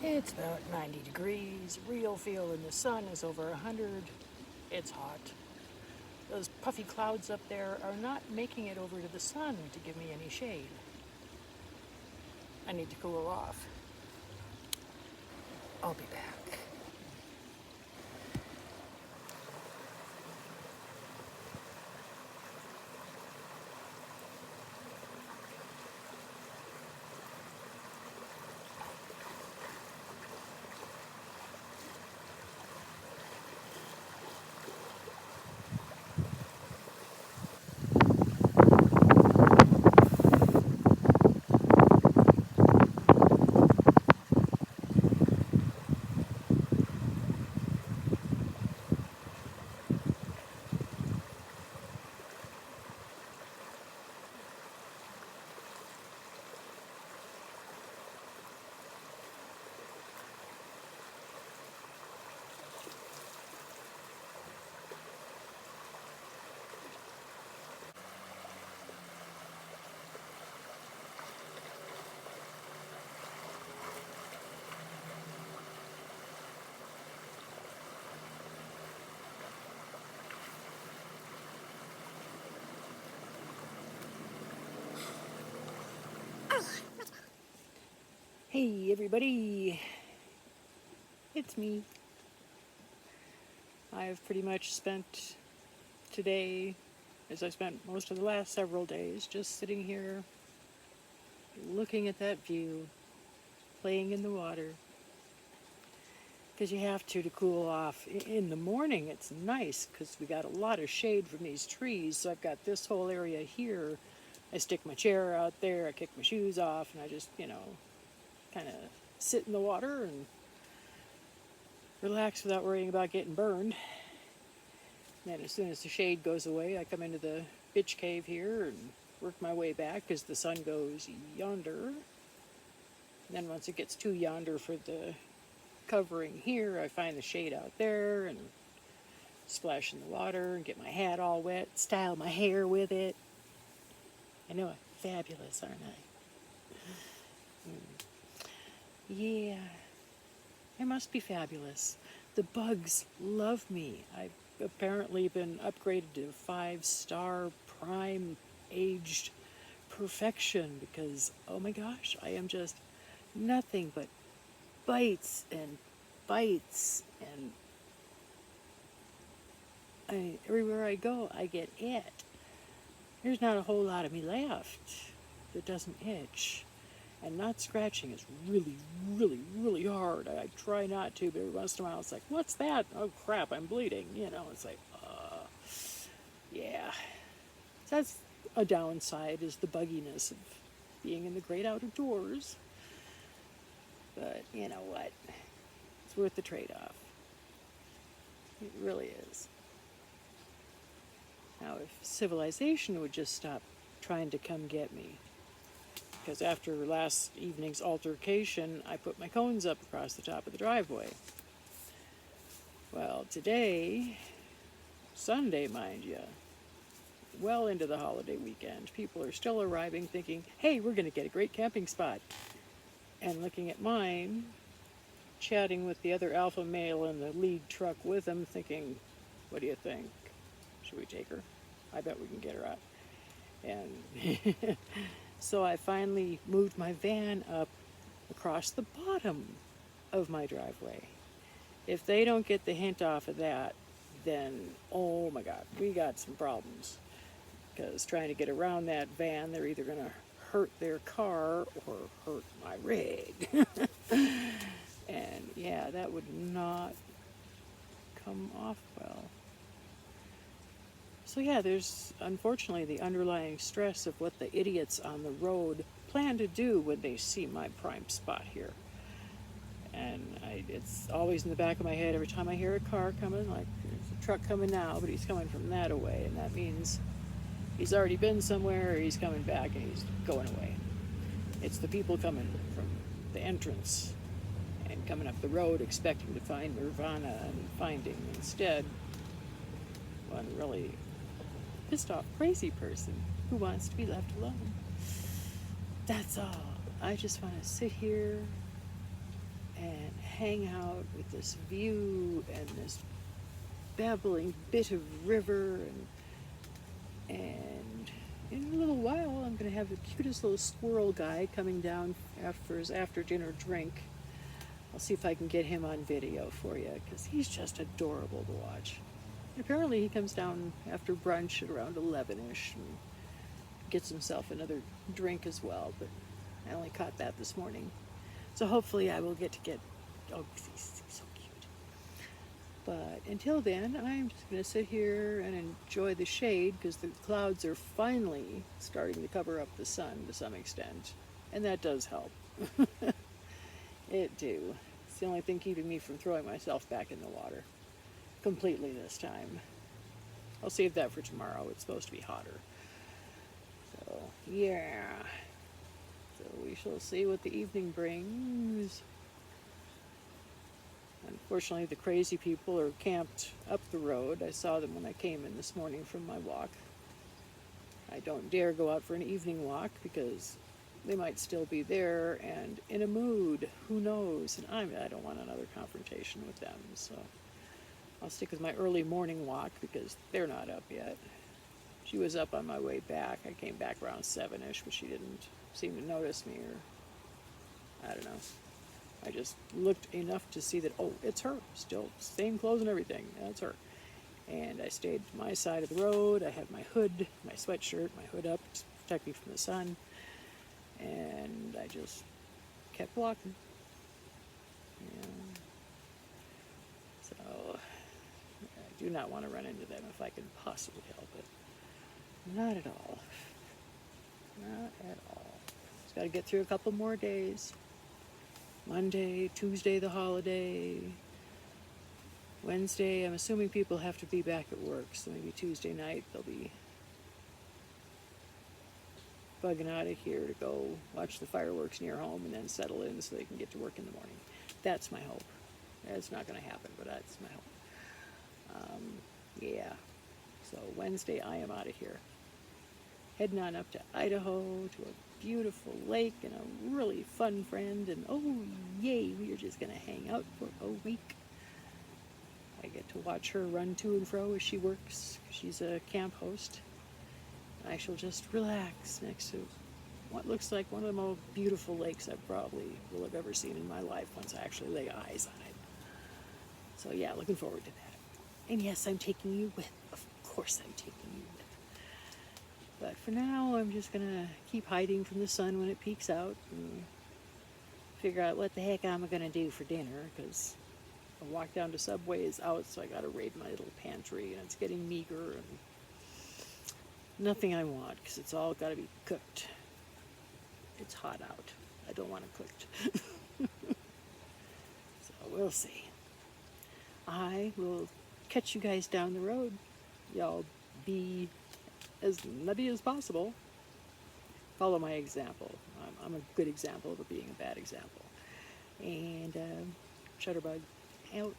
It's about 90 degrees. Real feel in the sun is over 100. It's hot. Those puffy clouds up there are not making it over to the sun to give me any shade. I need to cool off. I'll be back. Hey everybody, it's me. I've pretty much spent today, as I spent most of the last several days, just sitting here looking at that view, playing in the water, because you have to cool off. In the morning it's nice because we got a lot of shade from these trees, so I've got this whole area here. I stick my chair out there, I kick my shoes off, and I just, kind of sit in the water and relax without worrying about getting burned. And then as soon as the shade goes away, I come into the bitch cave here and work my way back because the sun goes yonder. And then once it gets too yonder for the covering here, I find the shade out there and splash in the water and get my hat all wet, style my hair with it. I know I'm fabulous, aren't I? Yeah, I must be fabulous. The bugs love me. I've apparently been upgraded to 5-star prime aged perfection because, oh my gosh, I am just nothing but bites and bites, and everywhere I go I get it. There's not a whole lot of me left that doesn't itch. And not scratching is really, really, really hard. I try not to, but every once in a while it's like, what's that? Oh crap, I'm bleeding. It's like, yeah. So that's a downside, is the bugginess of being in the great outdoors. But you know what? It's worth the trade-off. It really is. Now, if civilization would just stop trying to come get me, because after last evening's altercation, I put my cones up across the top of the driveway. Well, today, Sunday, mind you, well into the holiday weekend, people are still arriving thinking, hey, we're going to get a great camping spot. And looking at mine, chatting with the other alpha male in the lead truck with him, thinking, what do you think? Should we take her? I bet we can get her out. And so I finally moved my van up across the bottom of my driveway. If they don't get the hint off of that, then, oh my God, we got some problems. Because trying to get around that van, they're either going to hurt their car or hurt my rig. And yeah, that would not come off well. So yeah, there's unfortunately the underlying stress of what the idiots on the road plan to do when they see my prime spot here. And it's always in the back of my head every time I hear a car coming, like there's a truck coming now, but he's coming from that away, and that means he's already been somewhere, or he's coming back and he's going away. It's the people coming from the entrance and coming up the road expecting to find nirvana and finding instead one really pissed off crazy person who wants to be left alone. That's all. I just want to sit here and hang out with this view and this babbling bit of river, and in a little while I'm going to have the cutest little squirrel guy coming down for his after dinner drink. I'll see if I can get him on video for you, because he's just adorable to watch. And apparently he comes down after brunch at around 11ish and gets himself another drink as well, but I only caught that this morning. So hopefully I will get, oh, he's so cute. But until then, I'm just going to sit here and enjoy the shade, because the clouds are finally starting to cover up the sun to some extent. And that does help. It do. It's the only thing keeping me from throwing myself back in the water. Completely this time. I'll save that for tomorrow. It's supposed to be hotter. So, yeah. So we shall see what the evening brings. Unfortunately, the crazy people are camped up the road. I saw them when I came in this morning from my walk. I don't dare go out for an evening walk because they might still be there and in a mood. Who knows? And I don't want another confrontation with them. So I'll stick with my early morning walk because they're not up yet. She was up on my way back. I came back around 7ish, but she didn't seem to notice me, or I don't know. I just looked enough to see that, oh, it's her. Still same clothes and everything. That's her. And I stayed to my side of the road. I had my hood, my sweatshirt, my hood up to protect me from the sun. And I just kept walking. Yeah. So I do not want to run into them if I can possibly help it. Not at all. Not at all. Just got to get through a couple more days. Monday, Tuesday, the holiday. Wednesday, I'm assuming people have to be back at work, so maybe Tuesday night they'll be bugging out of here to go watch the fireworks near home and then settle in so they can get to work in the morning. That's my hope. It's not going to happen, but that's my hope. Yeah. So Wednesday, I am out of here. Heading on up to Idaho to a beautiful lake and a really fun friend. And oh, yay, we are just going to hang out for a week. I get to watch her run to and fro as she works. She's a camp host. I shall just relax next to what looks like one of the most beautiful lakes I probably will have ever seen in my life once I actually lay eyes on it. So yeah, looking forward to that. And yes, I'm taking you with. Of course I'm taking you with. But for now, I'm just going to keep hiding from the sun when it peeks out and figure out what the heck I'm going to do for dinner, because the walk down to Subway is out, so I got to raid my little pantry, and it's getting meager and nothing I want, because it's all got to be cooked. It's hot out. I don't want it cooked. So we'll see. I will catch you guys down the road. Y'all be as nutty as possible. Follow my example. I'm a good example of it being a bad example. And Shutterbug out.